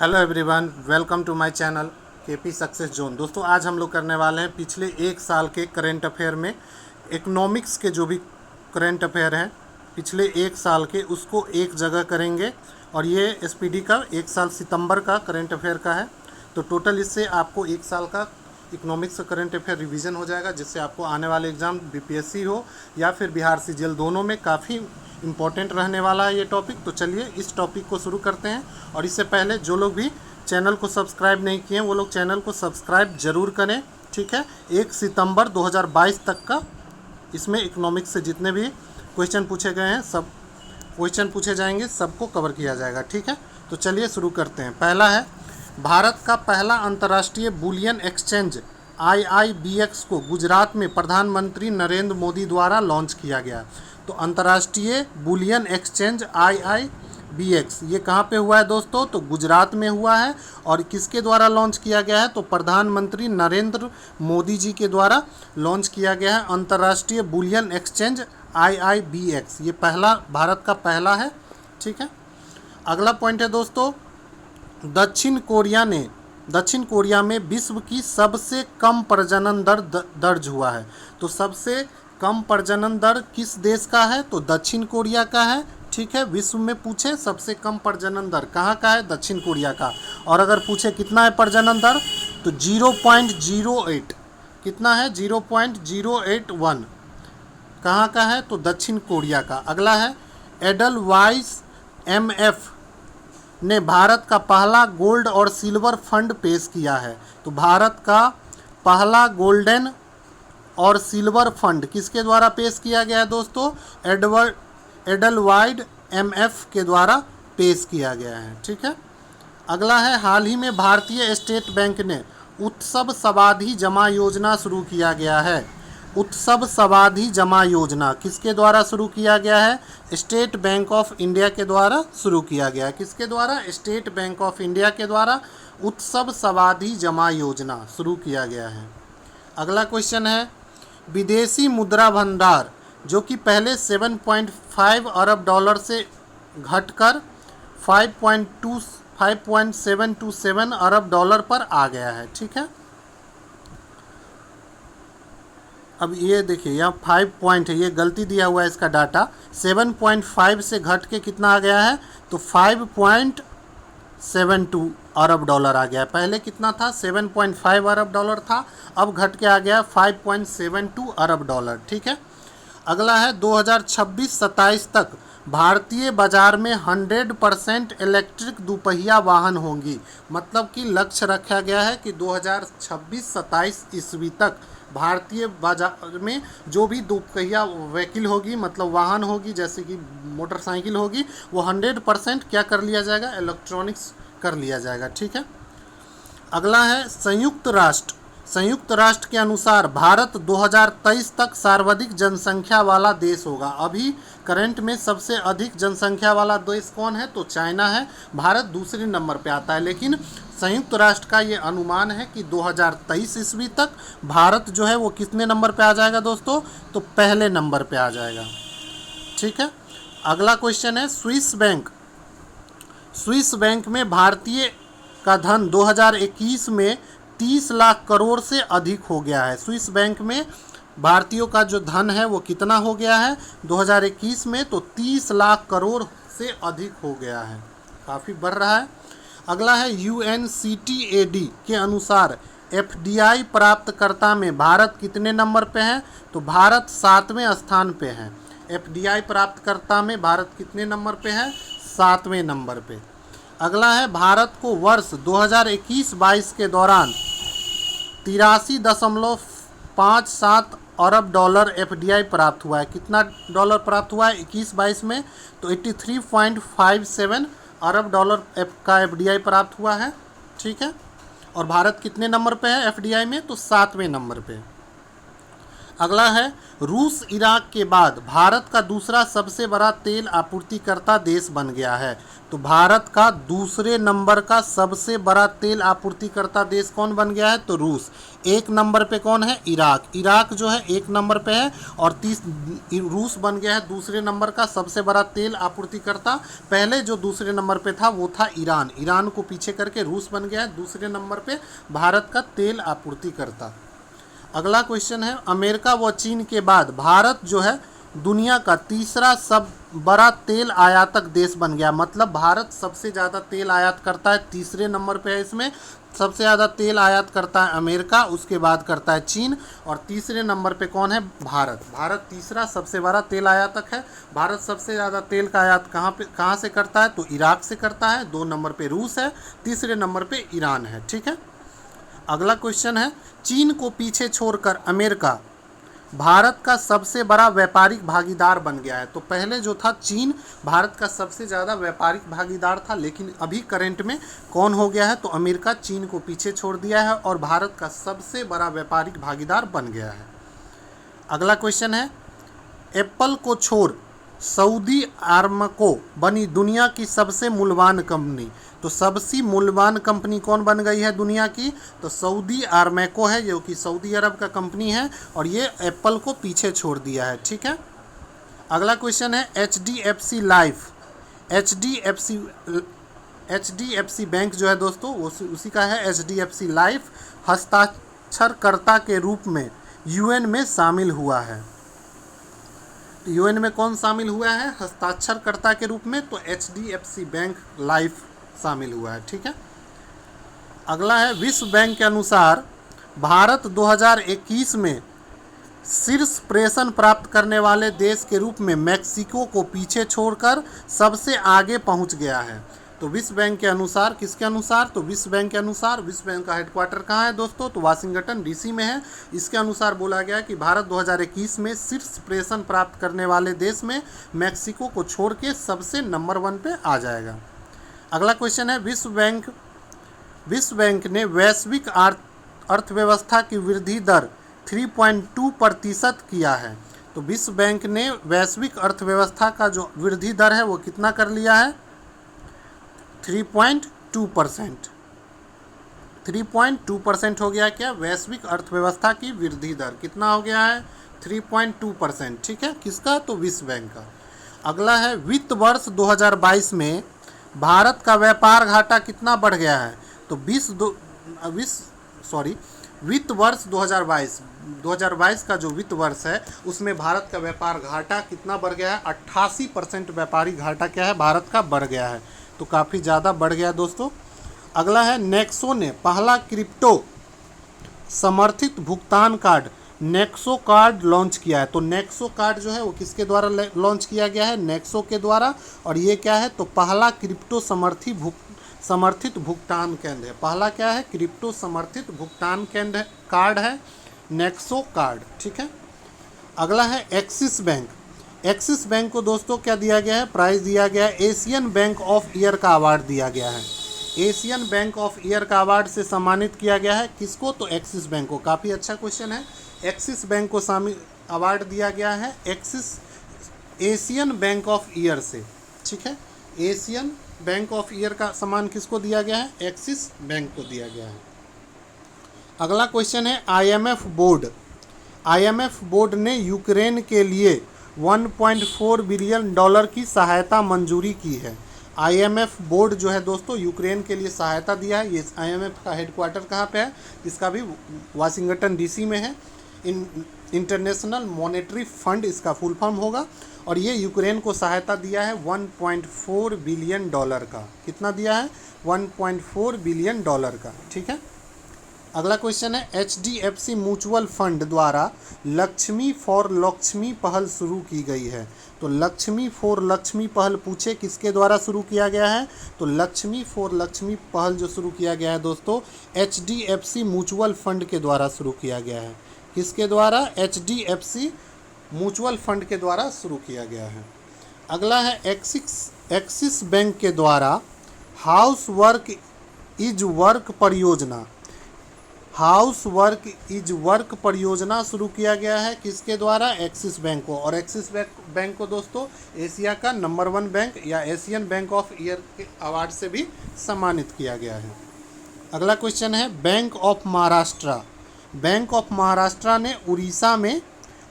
Hello everyone, welcome to my channel KP success zone. दोस्तों, आज हम लोग करने वाले हैं पिछले एक साल के करंट अफेयर में इकोनॉमिक्स के जो भी करंट अफेयर हैं पिछले एक साल के, उसको एक जगह करेंगे। और ये एसपीडी का एक साल सितंबर का करंट अफेयर का है। तो टोटल इससे आपको एक साल का इकोनॉमिक्स का करंट अफेयर रिवीजन हो जाएगा, जिससे आपको आने वाले एग्ज़ाम बीपीएससी हो या फिर बिहार सीजीएल, दोनों में काफ़ी इम्पोर्टेंट रहने वाला है ये टॉपिक। तो चलिए इस टॉपिक को शुरू करते हैं। और इससे पहले जो लोग भी चैनल को सब्सक्राइब नहीं किए हैं वो लोग चैनल को सब्सक्राइब जरूर करें, ठीक है। 1 सितंबर 2022 तक का इसमें इकोनॉमिक्स से जितने भी क्वेश्चन पूछे गए हैं, सब क्वेश्चन पूछे जाएंगे, सबको कवर किया जाएगा, ठीक है। तो चलिए शुरू करते हैं। पहला है, भारत का पहला अंतर्राष्ट्रीय बुलियन एक्सचेंज IIBX को गुजरात में प्रधानमंत्री नरेंद्र मोदी द्वारा लॉन्च किया गया। तो अंतर्राष्ट्रीय बुलियन एक्सचेंज IIBX ये कहाँ पे हुआ है दोस्तों? तो गुजरात में हुआ है। और किसके द्वारा लॉन्च किया गया है? तो प्रधानमंत्री नरेंद्र मोदी जी के द्वारा लॉन्च किया गया है अंतर्राष्ट्रीय बुलियन एक्सचेंज IIBX। ये पहला, भारत का पहला है, ठीक है। अगला पॉइंट है दोस्तों, दक्षिण कोरिया में विश्व की सबसे कम प्रजनन दर दर्ज हुआ है। तो सबसे कम प्रजनन दर किस देश का है? तो दक्षिण कोरिया का है, ठीक है। विश्व में पूछे सबसे कम प्रजनन दर कहाँ का है? दक्षिण कोरिया का। और अगर पूछे कितना है प्रजनन दर, तो 0.08 कितना है? 0.081 कहाँ का है? तो दक्षिण कोरिया का। अगला है, एडलवाइस MF ने भारत का पहला गोल्ड और सिल्वर फंड पेश किया है। तो भारत का पहला गोल्डन और सिल्वर फंड किसके द्वारा पेश किया गया है दोस्तों? एडलवाइड MF के द्वारा पेश किया गया है, ठीक है। अगला है, हाल ही में भारतीय स्टेट बैंक ने उत्सव सावधि जमा योजना शुरू किया गया है। उत्सव सावधि जमा योजना किसके द्वारा शुरू किया गया है? स्टेट बैंक ऑफ इंडिया के द्वारा शुरू किया गया है। किसके द्वारा? स्टेट बैंक ऑफ इंडिया के द्वारा उत्सव सावधि जमा योजना शुरू किया गया है। अगला क्वेश्चन है, विदेशी मुद्रा भंडार जो कि पहले 7.5 अरब डॉलर से घटकर 5.727 अरब डॉलर पर आ गया है, ठीक है। अब ये देखिए, यहाँ 5 पॉइंट है, ये गलती दिया हुआ है इसका डाटा। 7.5 से घट के कितना आ गया है? तो 5.72 अरब डॉलर आ गया है। पहले कितना था? 7.5 अरब डॉलर था, अब घट के आ गया 5.72 अरब डॉलर, ठीक है। अगला है, 2026-27 तक भारतीय बाजार में 100% इलेक्ट्रिक दोपहिया वाहन होंगी। मतलब कि लक्ष्य रखा गया है कि 2026-27 ईस्वी तक भारतीय बाजार में जो भी दोपहिया व्हीकल होगी, मतलब वाहन होगी, जैसे कि मोटरसाइकिल होगी, वो 100% क्या कर लिया जाएगा? इलेक्ट्रॉनिक्स कर लिया जाएगा, ठीक है। अगला है, संयुक्त राष्ट्र के अनुसार भारत 2023 तक सर्वाधिक जनसंख्या वाला देश होगा। अभी करंट में सबसे अधिक जनसंख्या वाला देश कौन है? तो चाइना है। भारत दूसरे नंबर पे आता है, लेकिन संयुक्त राष्ट्र का ये अनुमान है कि 2023 ईस्वी तक भारत जो है वो कितने नंबर पे आ जाएगा दोस्तों? तो पहले नंबर पे आ जाएगा, ठीक है। अगला क्वेश्चन है, स्विस बैंक में भारतीय का धन 2021 में 30 लाख करोड़ से अधिक हो गया है। स्विस बैंक में भारतीयों का जो धन है वो कितना हो गया है 2021 में? तो 30 लाख करोड़ से अधिक हो गया है, काफ़ी बढ़ रहा है। अगला है, UNCTAD के अनुसार FDI प्राप्तकर्ता में भारत कितने नंबर पे है? तो भारत 7वें स्थान पे है। FDI प्राप्तकर्ता में भारत कितने नंबर पे है? 7वें नंबर पे। अगला है, भारत को वर्ष 2021-22 के दौरान 83.57 अरब डॉलर FDI प्राप्त हुआ है। कितना डॉलर प्राप्त हुआ है 21-22 में? तो 83.57 अरब डॉलर का FDI प्राप्त हुआ है, ठीक है। और भारत कितने नंबर पे है FDI में? तो 7वें नंबर पे। अगला है, रूस इराक के बाद भारत का दूसरा सबसे बड़ा तेल आपूर्तिकर्ता देश बन गया है। तो भारत का दूसरे नंबर का सबसे बड़ा तेल आपूर्तिकर्ता देश कौन बन गया है? तो रूस। एक नंबर पे कौन है? इराक। इराक जो है एक नंबर पे है और रूस बन गया है दूसरे नंबर का सबसे बड़ा तेल आपूर्तिकर्ता। पहले जो दूसरे नंबर पे था वो था ईरान। ईरान को पीछे करके रूस बन गया है दूसरे नंबर पे भारत का तेल आपूर्तिकर्ता। अगला क्वेश्चन है, अमेरिका व चीन के बाद भारत जो है दुनिया का तीसरा सब बड़ा तेल आयातक देश बन गया। मतलब भारत सबसे ज़्यादा तेल आयात करता है, तीसरे नंबर पे है। इसमें सबसे ज़्यादा तेल आयात करता है अमेरिका, उसके बाद करता है चीन और तीसरे नंबर पे कौन है? भारत। भारत तीसरा सबसे बड़ा तेल आयातक है। भारत सबसे ज़्यादा तेल का आयात कहाँ से करता है? तो इराक से करता है। 2 नंबर पे रूस है, तीसरे नंबर पे ईरान है। ठीक है। अगला क्वेश्चन है, चीन को पीछे छोड़कर अमेरिका भारत का सबसे बड़ा व्यापारिक भागीदार बन गया है। तो पहले जो था चीन भारत का सबसे ज़्यादा व्यापारिक भागीदार था, लेकिन अभी करंट में कौन हो गया है? तो अमेरिका चीन को पीछे छोड़ दिया है और भारत का सबसे बड़ा व्यापारिक भागीदार बन गया है। अगला क्वेश्चन है, एप्पल को छोड़ सऊदी आरामको बनी दुनिया की सबसे मूल्यवान कंपनी। तो सबसे मूल्यवान कंपनी कौन बन गई है दुनिया की? तो सऊदी आरामको है, जो कि सऊदी अरब का कंपनी है और ये एप्पल को पीछे छोड़ दिया है। ठीक है। अगला क्वेश्चन है, HDFC लाइफ HDFC बैंक जो है दोस्तों उसी का है। HDFC लाइफ हस्ताक्षरकर्ता के रूप में UN में शामिल हुआ है। UN में कौन शामिल हुआ है हस्ताक्षरकर्ता के रूप में? तो HDFC बैंक लाइफ शामिल हुआ है। ठीक है। अगला है, विश्व बैंक के अनुसार भारत 2021 में शीर्ष प्रेषण प्राप्त करने वाले देश के रूप में मैक्सिको को पीछे छोड़कर सबसे आगे पहुंच गया है। तो विश्व बैंक के अनुसार, किसके अनुसार? तो विश्व बैंक के अनुसार। विश्व बैंक का हेडक्वार्टर कहाँ है दोस्तों? तो वाशिंगटन DC में है। इसके अनुसार बोला गया कि भारत 2021 में शीर्ष प्रेषण प्राप्त करने वाले देश में मैक्सिको को छोड़ के सबसे नंबर 1 पे आ जाएगा। अगला क्वेश्चन है, विश्व बैंक ने वैश्विक अर्थव्यवस्था की वृद्धि दर 3.2% किया है। तो विश्व बैंक ने वैश्विक अर्थव्यवस्था का जो वृद्धि दर है वो कितना कर लिया है? 3.2%। 3.2% हो गया क्या? वैश्विक अर्थव्यवस्था की वृद्धि दर कितना हो गया है? 3.2%। ठीक है। किसका? तो विश्व बैंक का। अगला है, वित्त वर्ष 2022 में भारत का व्यापार घाटा कितना बढ़ गया है? तो वित्त वर्ष 2022 का जो वित्त वर्ष है उसमें भारत का व्यापार घाटा कितना बढ़ गया है? 88% व्यापारिक घाटा क्या है? भारत का बढ़ गया है। तो काफ़ी ज़्यादा बढ़ गया दोस्तों। अगला है, नेक्सो ने पहला क्रिप्टो समर्थित भुगतान कार्ड नेक्सो कार्ड लॉन्च किया है। तो नेक्सो कार्ड जो है वो किसके द्वारा लॉन्च किया गया है? नेक्सो के द्वारा। और ये क्या है? तो पहला क्रिप्टो समर्थित भुगतान केंद्र है। पहला क्या है? क्रिप्टो समर्थित भुगतान केंद्र कार्ड है नेक्सो कार्ड। ठीक है। अगला है, एक्सिस बैंक। एक्सिस बैंक को दोस्तों क्या दिया गया है? प्राइज़ दिया गया है, एशियन बैंक ऑफ ईयर का अवार्ड दिया गया है। एशियन बैंक ऑफ ईयर का अवार्ड से सम्मानित किया गया है। किसको? तो एक्सिस बैंक को। काफ़ी अच्छा क्वेश्चन है। एक्सिस बैंक को अवार्ड दिया गया है एशियन बैंक ऑफ ईयर से। ठीक है। एशियन बैंक ऑफ ईयर का सम्मान किसको दिया गया है? एक्सिस बैंक को दिया गया है। अगला क्वेश्चन है, IMF बोर्ड ने यूक्रेन के लिए $1.4 बिलियन की सहायता मंजूरी की है। IMF बोर्ड जो है दोस्तों यूक्रेन के लिए सहायता दिया है। ये IMF का हेडक्वार्टर कहाँ पे है? इसका भी वाशिंगटन DC में है। इंटरनेशनल मॉनेटरी फंड इसका फुल फॉर्म होगा। और ये यूक्रेन को सहायता दिया है $1.4 बिलियन का। कितना दिया है? $1.4 बिलियन का। ठीक है। अगला क्वेश्चन है, HDFC म्यूचुअल फंड द्वारा लक्ष्मी फॉर लक्ष्मी पहल शुरू की गई है। तो लक्ष्मी फॉर लक्ष्मी पहल पूछे किसके द्वारा शुरू किया गया है? तो लक्ष्मी फॉर लक्ष्मी पहल जो शुरू किया गया है दोस्तों HDFC म्यूचुअल फंड के द्वारा शुरू किया गया है। किसके द्वारा? HDFC म्यूचुअल फंड के द्वारा शुरू किया गया है। अगला है, एक्सिस बैंक के द्वारा हाउस वर्क इज वर्क परियोजना हाउस वर्क इज वर्क परियोजना शुरू किया गया है किसके द्वारा? एक्सिस बैंक को। और एक्सिस बैंक को दोस्तों एशिया का नंबर 1 बैंक या एशियन बैंक ऑफ ईयर के अवार्ड से भी सम्मानित किया गया है। अगला क्वेश्चन है bank of Maharashtra. Bank of Maharashtra ने उड़ीसा में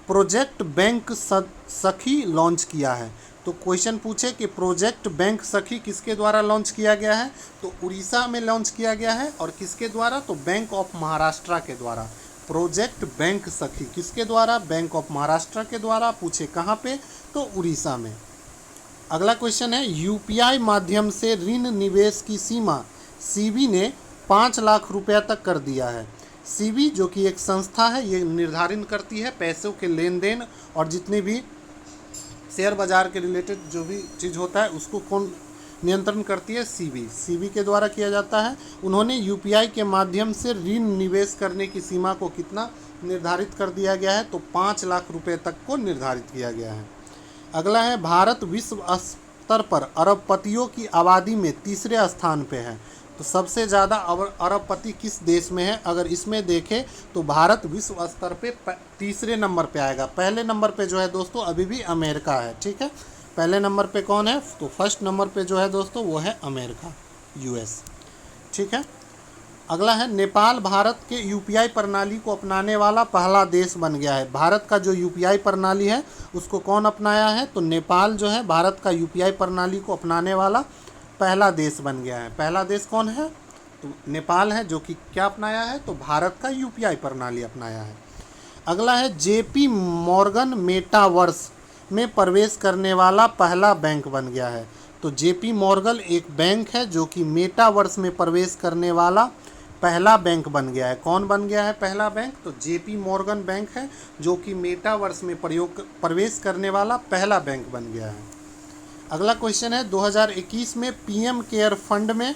प्रोजेक्ट बैंक सखी लॉन्च किया है। तो क्वेश्चन पूछे कि प्रोजेक्ट बैंक सखी किसके द्वारा लॉन्च किया गया है? तो उड़ीसा में लॉन्च किया गया है। और किसके द्वारा? तो बैंक ऑफ महाराष्ट्र के द्वारा। प्रोजेक्ट बैंक सखी किसके द्वारा? बैंक ऑफ महाराष्ट्र के द्वारा। पूछे कहाँ पे? तो उड़ीसा में। अगला क्वेश्चन है यूपीआई माध्यम से ऋण निवेश की सीमा सीबी ने 5 लाख रुपया तक कर दिया है। सीबी जो कि एक संस्था है, ये निर्धारित करती है पैसों के लेन देन और जितने भी शेयर बाजार के रिलेटेड जो भी चीज़ होता है उसको कौन नियंत्रण करती है? सीबी। सीबी के द्वारा किया जाता है। उन्होंने यूपीआई के माध्यम से ऋण निवेश करने की सीमा को कितना निर्धारित कर दिया गया है? तो 5 लाख रुपए तक को निर्धारित किया गया है। अगला है भारत विश्व स्तर पर अरबपतियों की आबादी में तीसरे स्थान पे है। तो सबसे ज़्यादा अरबपति किस देश में है? अगर इसमें देखें तो भारत विश्व स्तर पे तीसरे नंबर पे आएगा। पहले नंबर पे जो है दोस्तों अभी भी अमेरिका है। ठीक है, पहले नंबर पे कौन है? तो फर्स्ट नंबर पे जो है दोस्तों वो है अमेरिका, यूएस। ठीक है, अगला है नेपाल भारत के यूपीआई प्रणाली को अपनाने वाला पहला देश बन गया है। भारत का जो यूपीआई प्रणाली है उसको कौन अपनाया है? तो नेपाल जो है भारत का यूपीआई प्रणाली को अपनाने वाला पहला देश बन गया है। पहला देश कौन है? तो नेपाल है, जो कि क्या अपनाया है? तो भारत का यूपीआई प्रणाली अपनाया है। अगला है जेपी मॉर्गन मेटावर्स में प्रवेश करने वाला पहला बैंक बन गया है। तो जेपी मॉर्गन एक बैंक है जो कि मेटावर्स में प्रवेश करने वाला पहला बैंक बन गया है। कौन बन गया है पहला बैंक? तो जेपी मॉर्गन बैंक है जो कि मेटावर्स में प्रवेश करने वाला पहला बैंक बन गया है। अगला क्वेश्चन है 2021 में पीएम केयर फंड में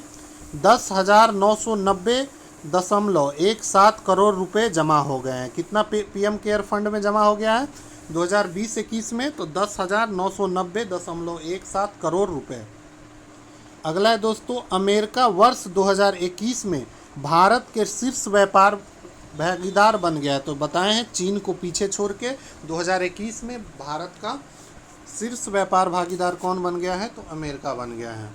10,990.17 करोड़ रुपए जमा हो गए हैं। कितना पीएम केयर फंड में जमा हो गया है 2020-21 में? तो 10,990.17 करोड़ रुपए। अगला है दोस्तों अमेरिका वर्ष 2021 में भारत के शीर्ष व्यापार भागीदार बन गया है। तो बताए हैं चीन को पीछे छोड़ के 2021 में भारत का शीर्ष व्यापार भागीदार कौन बन गया है? तो अमेरिका बन गया है।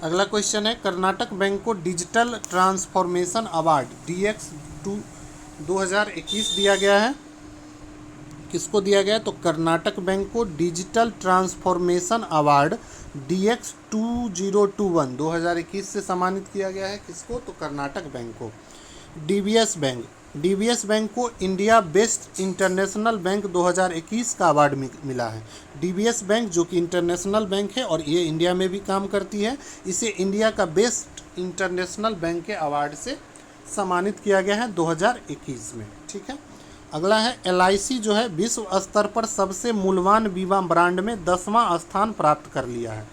अगला क्वेश्चन है कर्नाटक बैंक को डिजिटल ट्रांसफॉर्मेशन अवार्ड DX 2021 दिया गया है। किसको दिया गया है? तो कर्नाटक बैंक को डिजिटल ट्रांसफॉर्मेशन अवार्ड DX 2021 से सम्मानित किया गया है। किसको? तो कर्नाटक बैंक को। डीबीएस बैंक को इंडिया बेस्ट इंटरनेशनल बैंक 2021 का अवार्ड मिला है। डीबीएस बैंक जो कि इंटरनेशनल बैंक है और ये इंडिया में भी काम करती है, इसे इंडिया का बेस्ट इंटरनेशनल बैंक के अवार्ड से सम्मानित किया गया है 2021 में। ठीक है, अगला है LIC जो है विश्व स्तर पर सबसे मूल्यवान बीमा ब्रांड में 10वां स्थान प्राप्त कर लिया है।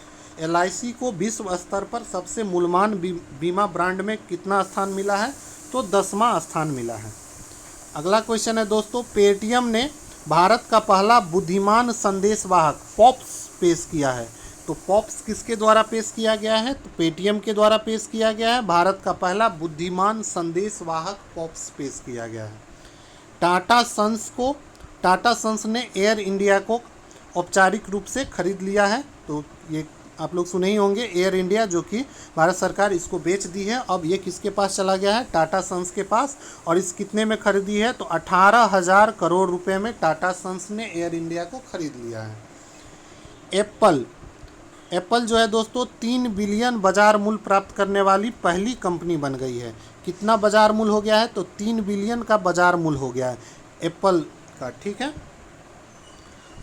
LIC को विश्व स्तर पर सबसे मूल्यवान बीमा ब्रांड में कितना स्थान मिला है? तो 10वां स्थान मिला है। अगला क्वेश्चन है दोस्तों पेटीएम ने भारत का पहला बुद्धिमान संदेशवाहक पॉप्स पेश किया है। तो पॉप्स किसके द्वारा पेश किया गया है? तो पेटीएम के द्वारा पेश किया गया है। भारत का पहला बुद्धिमान संदेशवाहक पॉप्स पेश किया गया है। टाटा सन्स ने एयर इंडिया को औपचारिक रूप से खरीद लिया है। तो ये आप लोग सुने ही होंगे, एयर इंडिया जो कि भारत सरकार इसको बेच दी है। अब ये किसके पास चला गया है? टाटा सन्स के पास। और इस कितने में खरीदी है? तो 18,000 करोड़ रुपए में टाटा सन्स ने एयर इंडिया को खरीद लिया है। एप्पल जो है दोस्तों 3 बिलियन बाजार मूल्य प्राप्त करने वाली पहली कंपनी बन गई है। कितना बाजार मूल्य हो गया है? तो 3 बिलियन का बाजार मूल्य हो गया है एप्पल का। ठीक है,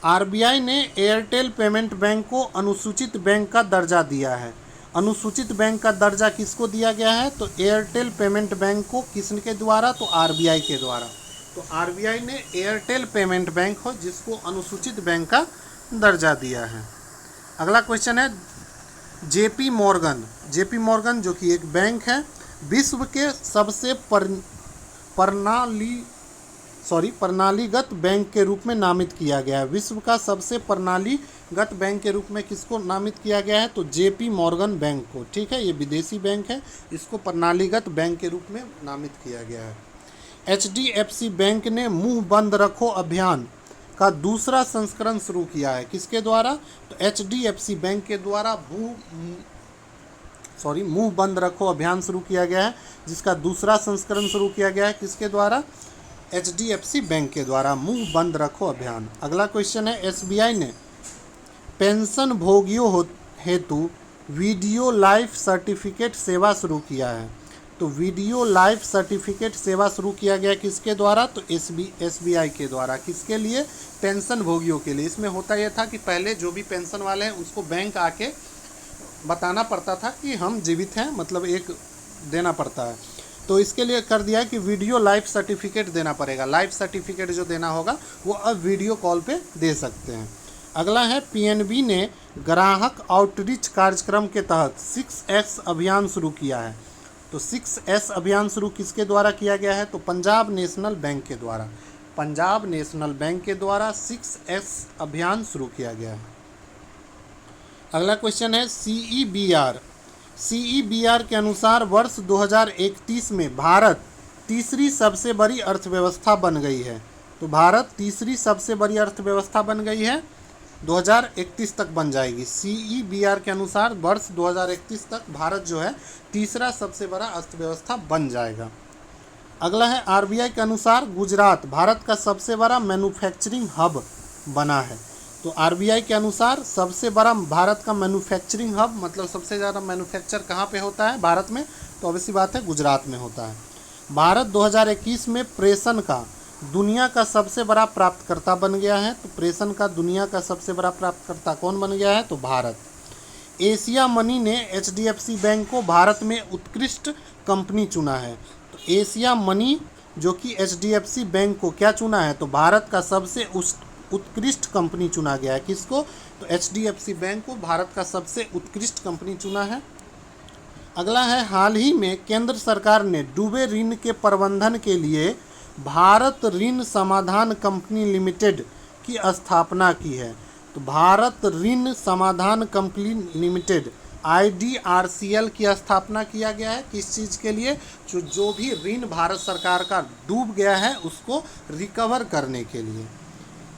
आरबीआई ने एयरटेल पेमेंट बैंक को अनुसूचित बैंक का दर्जा दिया है। अनुसूचित बैंक का दर्जा किसको दिया गया है? तो एयरटेल पेमेंट बैंक को। किसके द्वारा? तो आरबीआई के द्वारा। तो आरबीआई ने एयरटेल पेमेंट बैंक हो जिसको अनुसूचित बैंक का दर्जा दिया है। अगला क्वेश्चन है जेपी मॉर्गन जो कि एक बैंक है, विश्व के सबसे प्रणालीगत बैंक के रूप में नामित किया गया है। विश्व का सबसे प्रणालीगत बैंक के रूप में किसको नामित किया गया है? तो जेपी मॉर्गन बैंक को। ठीक है, ये विदेशी बैंक है, इसको प्रणालीगत बैंक के रूप में नामित किया गया है। एचडीएफसी बैंक ने मुंह बंद रखो अभियान का दूसरा संस्करण शुरू किया है। किसके द्वारा? तो एचडीएफसी बैंक के द्वारा मुंह बंद रखो अभियान शुरू किया गया है, जिसका दूसरा संस्करण शुरू किया गया है। किसके द्वारा? एचडीएफसी बैंक के द्वारा मुंह बंद रखो अभियान। अगला क्वेश्चन है, एसबीआई ने पेंशन भोगियों हेतु वीडियो लाइफ सर्टिफिकेट सेवा शुरू किया है। तो वीडियो लाइफ सर्टिफिकेट सेवा शुरू किया गया किसके द्वारा? तो एसबीआई के द्वारा। किसके लिए? पेंशन भोगियों के लिए। इसमें होता यह था कि पहले जो भी पेंशन वाले हैं उसको बैंक आके बताना पड़ता था कि हम जीवित हैं, मतलब एक देना पड़ता है। तो इसके लिए कर दिया है कि वीडियो लाइफ सर्टिफिकेट देना पड़ेगा। लाइफ सर्टिफिकेट जो देना होगा वो अब वीडियो कॉल पे दे सकते हैं। अगला है, पीएनबी ने ग्राहक आउटरीच कार्यक्रम के तहत 6S अभियान शुरू किया है। तो 6S अभियान शुरू किसके द्वारा किया गया है? तो पंजाब नेशनल बैंक के द्वारा। पंजाब नेशनल बैंक के द्वारा 6S अभियान शुरू किया गया है। अगला क्वेश्चन है, सीईबीआर के अनुसार वर्ष 2031 में भारत तीसरी सबसे बड़ी अर्थव्यवस्था बन गई है। तो भारत तीसरी सबसे बड़ी अर्थव्यवस्था बन गई है, 2031 तक बन जाएगी। सीईबीआर के अनुसार वर्ष 2031 तक भारत जो है तीसरा सबसे बड़ा अर्थव्यवस्था बन जाएगा। अगला है, आरबीआई के अनुसार गुजरात भारत का सबसे बड़ा मैन्युफैक्चरिंग हब बना है। तो आरबीआई के अनुसार सबसे बड़ा भारत का मैन्युफैक्चरिंग हब, मतलब सबसे ज़्यादा मैन्युफैक्चर कहाँ पे होता है भारत में? तो ऑब्वियसली बात है गुजरात में होता है। भारत 2021 में प्रेषण का दुनिया का सबसे बड़ा प्राप्तकर्ता बन गया है। तो प्रेषण का दुनिया का सबसे बड़ा प्राप्तकर्ता कौन बन गया है? तो भारत। एशिया मनी ने एचडीएफसी बैंक को भारत में उत्कृष्ट कंपनी चुना है। तो एशिया मनी जो कि एचडीएफसी बैंक को क्या चुना है? तो भारत का सबसे उत्कृष्ट कंपनी चुना गया है। किसको? तो एचडीएफसी बैंक को भारत का सबसे उत्कृष्ट कंपनी चुना है। अगला है, हाल ही में केंद्र सरकार ने डूबे ऋण के प्रबंधन के लिए भारत ऋण समाधान कंपनी लिमिटेड की स्थापना की है। तो भारत ऋण समाधान कंपनी लिमिटेड IDRCL की स्थापना किया गया है। किस चीज़ के लिए? जो भी ऋण भारत सरकार का डूब गया है उसको रिकवर करने के लिए।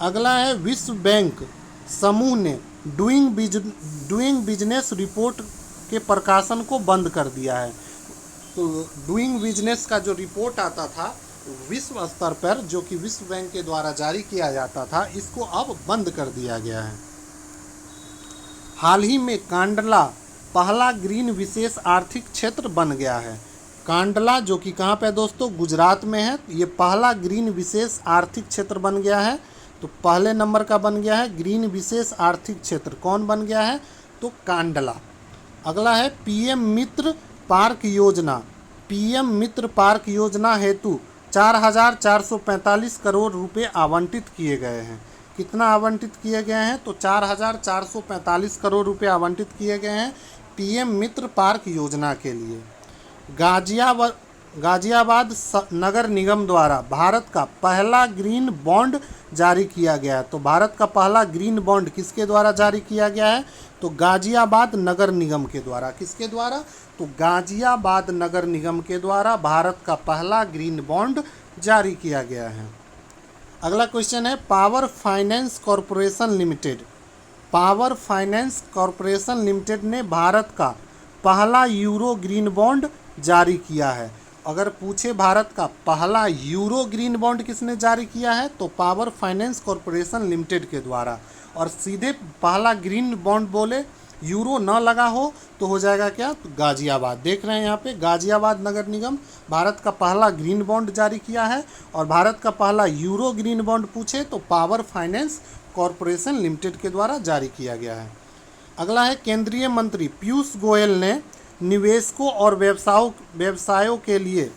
अगला है, विश्व बैंक समूह ने डूइंग बिजनेस रिपोर्ट के प्रकाशन को बंद कर दिया है। तो डूइंग बिजनेस का जो रिपोर्ट आता था विश्व स्तर पर, जो कि विश्व बैंक के द्वारा जारी किया जाता था, इसको अब बंद कर दिया गया है। हाल ही में कांडला पहला ग्रीन विशेष आर्थिक क्षेत्र बन गया है। कांडला जो कि कहाँ पे दोस्तों? गुजरात में है। ये पहला ग्रीन विशेष आर्थिक क्षेत्र बन गया है। तो पहले नंबर का बन गया है ग्रीन विशेष आर्थिक क्षेत्र। कौन बन गया है? तो कांडला। अगला है, पीएम मित्र पार्क योजना। पीएम मित्र पार्क योजना हेतु 4,445 करोड़ रुपए आवंटित किए गए हैं। कितना आवंटित किए गए हैं? तो 4,445 करोड़ रुपए आवंटित किए गए हैं पीएम मित्र पार्क योजना के लिए। गाजियाबाद नगर निगम द्वारा भारत का पहला ग्रीन बॉन्ड जारी किया गया है। तो भारत का पहला ग्रीन बॉन्ड किसके द्वारा जारी किया गया है? तो गाजियाबाद नगर निगम के द्वारा। किसके द्वारा? तो गाजियाबाद नगर निगम के द्वारा भारत का पहला ग्रीन बॉन्ड जारी किया गया है। अगला क्वेश्चन है, power finance corporation limited. Power finance corporation limited ने भारत का पहला यूरो ग्रीन बॉन्ड जारी किया है। अगर पूछे भारत का पहला यूरो ग्रीन बॉन्ड किसने जारी किया है? तो पावर फाइनेंस कॉरपोरेशन लिमिटेड के द्वारा। और सीधे पहला ग्रीन बॉन्ड बोले, यूरो ना लगा हो तो हो जाएगा क्या? तो गाजियाबाद। देख रहे हैं यहाँ पे गाजियाबाद नगर निगम भारत का पहला ग्रीन बॉन्ड जारी किया है। और भारत का पहला यूरो ग्रीन बॉन्ड पूछे तो पावर फाइनेंस कॉरपोरेशन लिमिटेड के द्वारा जारी किया गया है। अगला है, केंद्रीय मंत्री पीयूष गोयल ने निवेशकों और व्यवसायों के लिए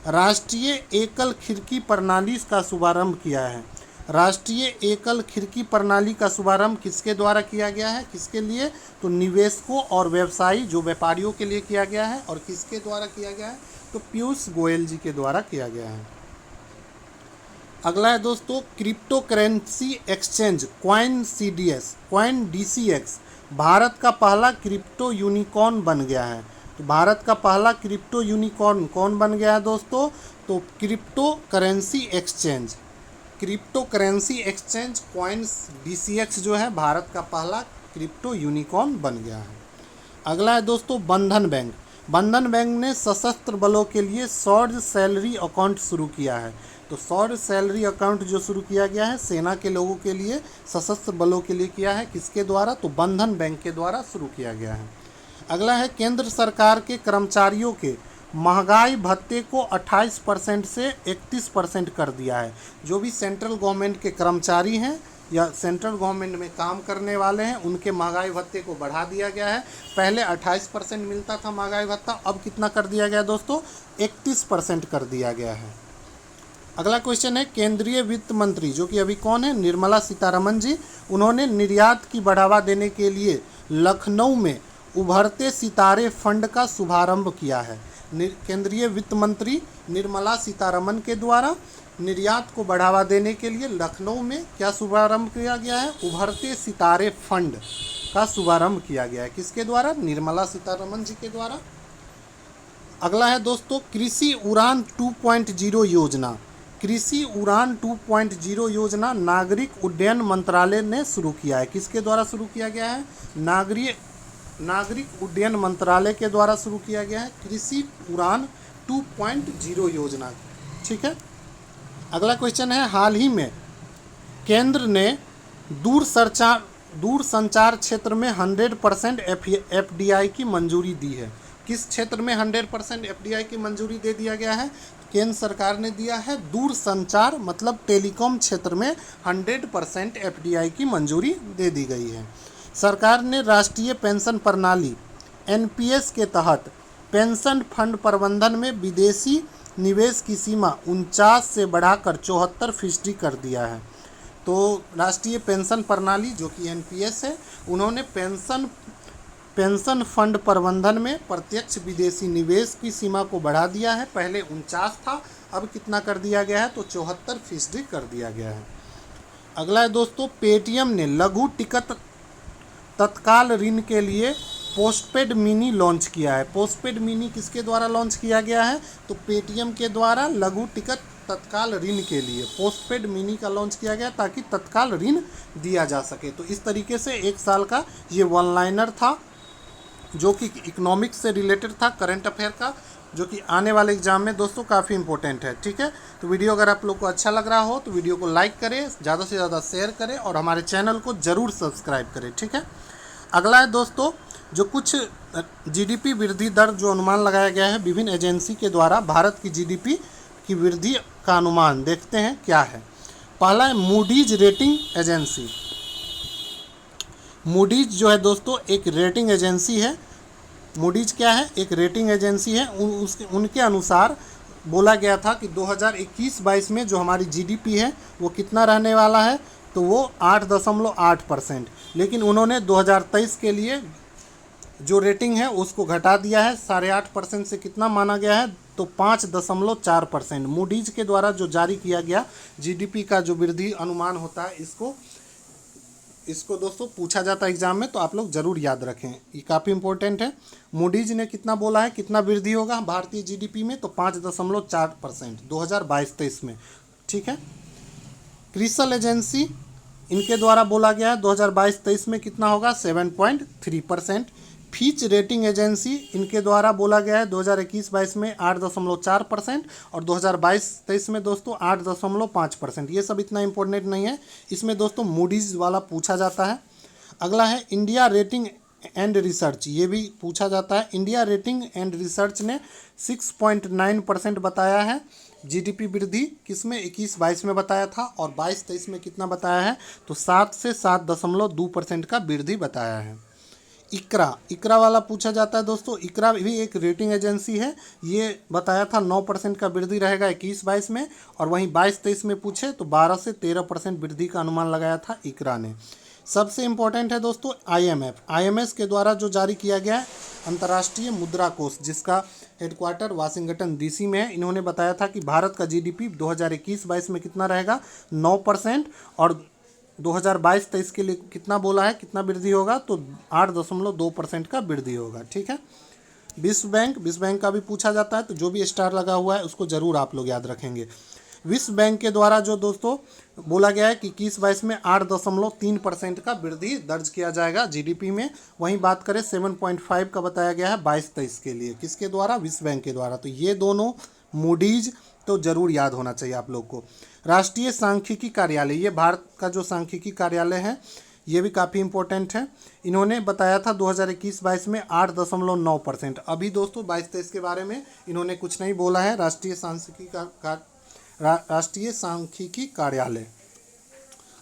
राष्ट्रीय एकल खिड़की प्रणाली का शुभारंभ किया है। राष्ट्रीय एकल खिड़की प्रणाली का शुभारंभ किसके द्वारा किया गया है? किसके लिए? तो निवेशकों और व्यवसायी जो व्यापारियों के लिए किया गया है। और किसके द्वारा किया गया है? तो पीयूष गोयल जी के द्वारा किया गया है। अगला है दोस्तों crypto currency exchange coin CDS coin DCX Bharat का पहला क्रिप्टो यूनिकॉर्न बन गया है। तो भारत का पहला क्रिप्टो यूनिकॉर्न कौन बन गया है दोस्तों? तो crypto currency exchange coin DCX जो है भारत का पहला क्रिप्टो यूनिकॉर्न बन गया है। अगला है दोस्तों बंधन बैंक। बंधन बैंक ने सशस्त्र बलों के लिए शौर्य सैलरी अकाउंट शुरू किया है। तो शौर्य सैलरी अकाउंट जो शुरू किया गया है सेना के लोगों के लिए, सशस्त्र बलों के लिए किया है। किसके द्वारा? तो बंधन बैंक के द्वारा शुरू किया गया है। अगला है केंद्र सरकार के कर्मचारियों के महंगाई भत्ते को 28% से 31% कर दिया है। जो भी सेंट्रल गवर्नमेंट के कर्मचारी हैं या सेंट्रल गवर्नमेंट में काम करने वाले हैं उनके महंगाई भत्ते को बढ़ा दिया गया है। पहले 28% मिलता था महंगाई भत्ता, अब कितना कर दिया गया दोस्तों? 31% कर दिया गया है। अगला क्वेश्चन है केंद्रीय वित्त मंत्री जो कि अभी कौन है? निर्मला सीतारमण जी। उन्होंने निर्यात की बढ़ावा देने के लिए लखनऊ में उभरते सितारे फंड का शुभारंभ किया है। केंद्रीय वित्त मंत्री निर्मला सीतारमण के द्वारा निर्यात को बढ़ावा देने के लिए लखनऊ में क्या शुभारंभ किया गया है? उभरते सितारे फंड का शुभारंभ किया गया है। किसके द्वारा? निर्मला सीतारमण जी के द्वारा। अगला है दोस्तों कृषि उड़ान 2.0 योजना। कृषि उड़ान 2.0 योजना नागरिक उड्डयन मंत्रालय ने शुरू किया है। किसके द्वारा शुरू किया गया है? नागरिक उड्डयन मंत्रालय के द्वारा शुरू किया गया है कृषि उड़ान 2.0 योजना। ठीक है। अगला क्वेश्चन है हाल ही में केंद्र ने दूरसंचार क्षेत्र में 100% FDI की मंजूरी दी है। किस क्षेत्र में 100% FDI की मंजूरी दे दिया गया है? केंद्र सरकार ने दिया है दूरसंचार मतलब टेलीकॉम क्षेत्र में 100% FDI की मंजूरी दे दी गई है। सरकार ने राष्ट्रीय पेंशन प्रणाली NPS के तहत पेंशन फंड प्रबंधन में विदेशी निवेश की सीमा 49 से बढ़ाकर 74% कर दिया है। तो राष्ट्रीय पेंशन प्रणाली जो कि NPS है, उन्होंने पेंशन फंड प्रबंधन में प्रत्यक्ष विदेशी निवेश की सीमा को बढ़ा दिया है। पहले 49 था, अब कितना कर दिया गया है? तो 74% कर दिया गया है। अगला है दोस्तों पेटीएम ने लघु टिकट तत्काल ऋण के लिए पोस्टपेड मिनी लॉन्च किया है। पोस्टपेड मिनी किसके द्वारा लॉन्च किया गया है? तो पेटीएम के द्वारा लघु टिकट तत्काल ऋण के लिए पोस्टपेड मिनी का लॉन्च किया गया ताकि तत्काल ऋण दिया जा सके। तो इस तरीके से 1 साल का ये वन लाइनर था जो कि इकोनॉमिक्स से रिलेटेड था, करंट अफेयर का, जो कि आने वाले एग्जाम में दोस्तों काफ़ी इंपॉर्टेंट है। ठीक है। तो वीडियो अगर आप लोग को अच्छा लग रहा हो तो वीडियो को लाइक करें, ज़्यादा से ज़्यादा शेयर करें और हमारे चैनल को ज़रूर सब्सक्राइब करें। ठीक है। अगला है दोस्तों जो कुछ GDP वृद्धि दर जो अनुमान लगाया गया है विभिन्न एजेंसी के द्वारा भारत की GDP की वृद्धि का अनुमान देखते हैं क्या है। पहला है मूडीज रेटिंग एजेंसी। मूडीज जो है दोस्तों एक रेटिंग एजेंसी है। मूडीज क्या है? एक रेटिंग एजेंसी है। उनके अनुसार बोला गया था कि 2021-22 में जो हमारी GDP है वो कितना रहने वाला है? तो वो 8.8%। लेकिन उन्होंने 2023 के लिए जो रेटिंग है उसको घटा दिया है। 8.5% से कितना माना गया है? तो 5.4%। मूडीज के द्वारा जो जारी किया गया GDP का जो वृद्धि अनुमान होता है इसको दोस्तों पूछा जाता है एग्जाम में, तो आप लोग ज़रूर याद रखें, ये काफ़ी इंपॉर्टेंट है। मूडीज ने कितना बोला है कितना वृद्धि होगा भारतीय GDP में? तो 5.4% 2022-23 में। ठीक है। क्रिसल एजेंसी इनके द्वारा बोला गया है 2022-23 में कितना होगा? 7.3%। फीच रेटिंग एजेंसी इनके द्वारा बोला गया है 2021-22 में 8.4% और 2022-23 में दोस्तों 8.5%। ये सब इतना इम्पोर्टेंट नहीं है, इसमें दोस्तों मूडीज वाला पूछा जाता है। अगला है इंडिया रेटिंग एंड रिसर्च, ये भी पूछा जाता है। इंडिया रेटिंग एंड रिसर्च ने 6.9% बताया है GDP वृद्धि, किसमें? 21-22 में बताया था और 22-23 में कितना बताया है? तो 7 से 7.2% का वृद्धि बताया है। इकरा वाला पूछा जाता है दोस्तों। इकरा भी एक रेटिंग एजेंसी है, ये बताया था 9% का वृद्धि रहेगा 21-22 में, और वहीं 22-23 में पूछे तो 12 से 13% वृद्धि का अनुमान लगाया था इकरा ने। सबसे इम्पोर्टेंट है दोस्तों आईएमएफ के द्वारा जो जारी किया गया है अंतर्राष्ट्रीय मुद्रा कोष, जिसका हेडक्वार्टर वाशिंगटन डीसी में है। इन्होंने बताया था कि भारत का जीडीपी 2021-22 में कितना रहेगा, 9%, और 2022-23 के लिए कितना बोला है, कितना वृद्धि होगा, तो 8.2% का वृद्धि होगा। ठीक है। विश्व बैंक का भी पूछा जाता है, तो जो भी स्टार लगा हुआ है उसको जरूर आप लोग याद रखेंगे। विश्व बैंक के द्वारा जो दोस्तों बोला गया है कि 21-22 में 8.3% का वृद्धि दर्ज किया जाएगा जीडीपी में। वहीं बात करें 7.5 का बताया गया है 22-23 के लिए, किसके द्वारा, विश्व बैंक के द्वारा। तो ये दोनों मूडीज तो जरूर याद होना चाहिए आप लोग को। राष्ट्रीय सांख्यिकी कार्यालय, ये भारत का जो सांख्यिकी कार्यालय है ये भी काफ़ी इंपॉर्टेंट है। इन्होंने बताया था 2021-22 में 8.9%। अभी दोस्तों 22-23 के बारे में इन्होंने कुछ नहीं बोला है। राष्ट्रीय सांख्यिकी कार्यालय।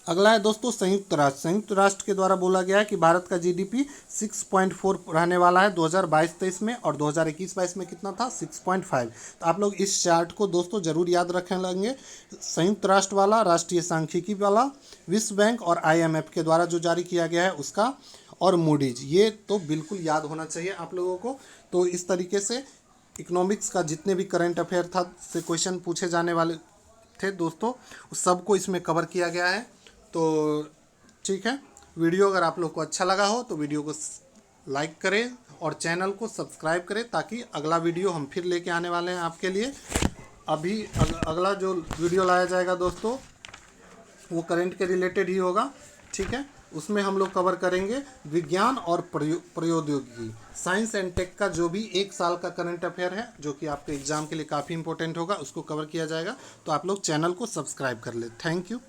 अगला है दोस्तों संयुक्त राष्ट्र के द्वारा बोला गया है कि भारत का जीडीपी 6.4 रहने वाला है 2022-23 में, और 2021-22 में कितना था, 6.5। तो आप लोग इस चार्ट को दोस्तों जरूर याद रखने लेंगे। संयुक्त राष्ट्र वाला, राष्ट्रीय सांख्यिकी वाला, विश्व बैंक और आईएमएफ के द्वारा जो जारी किया गया है उसका, और मूडीज, ये तो बिल्कुल याद होना चाहिए आप लोगों को। तो इस तरीके से इकोनॉमिक्स का जितने भी करंट अफेयर था से क्वेश्चन पूछे जाने वाले थे दोस्तों, उस सबको इसमें कवर किया गया है। तो ठीक है, वीडियो अगर आप लोग को अच्छा लगा हो तो वीडियो को लाइक करें और चैनल को सब्सक्राइब करें, ताकि अगला वीडियो हम फिर लेके आने वाले हैं आपके लिए। अभी अगला जो वीडियो लाया जाएगा दोस्तों वो करंट के रिलेटेड ही होगा। ठीक है, उसमें हम लोग कवर करेंगे विज्ञान और प्रौद्योगिकी, साइंस एंड टेक का जो भी 1 साल का करंट अफेयर है, जो कि आपके एग्जाम के लिए काफ़ी इंपॉर्टेंट होगा, उसको कवर किया जाएगा। तो आप लोग चैनल को सब्सक्राइब कर ले। Thank you.